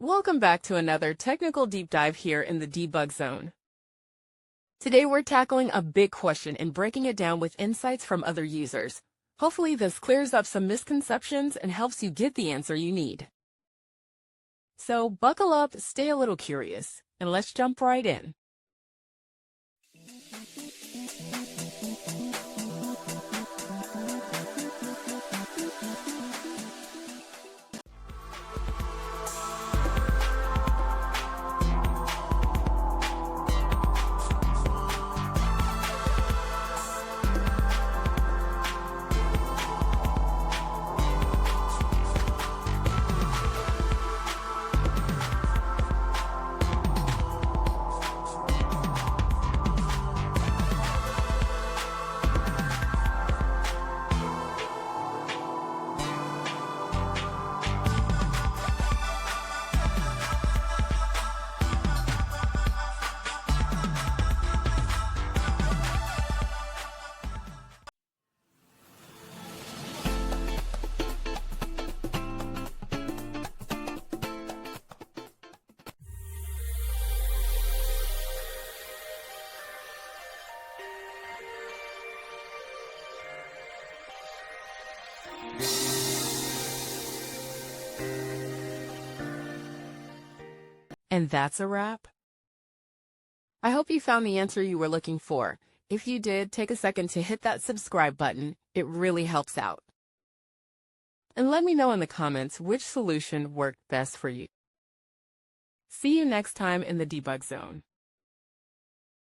Welcome back to another technical deep dive here in the debug zone. Today we're tackling a big question and breaking it down with insights from other users. Hopefully this clears up some misconceptions and helps you get the answer you need. So buckle up, stay a little curious, and let's jump right in. And that's a wrap. I hope you found the answer you were looking for. If you did, take a second to hit that subscribe button. It really helps out. And let me know in the comments which solution worked best for you. See you next time in the debug zone.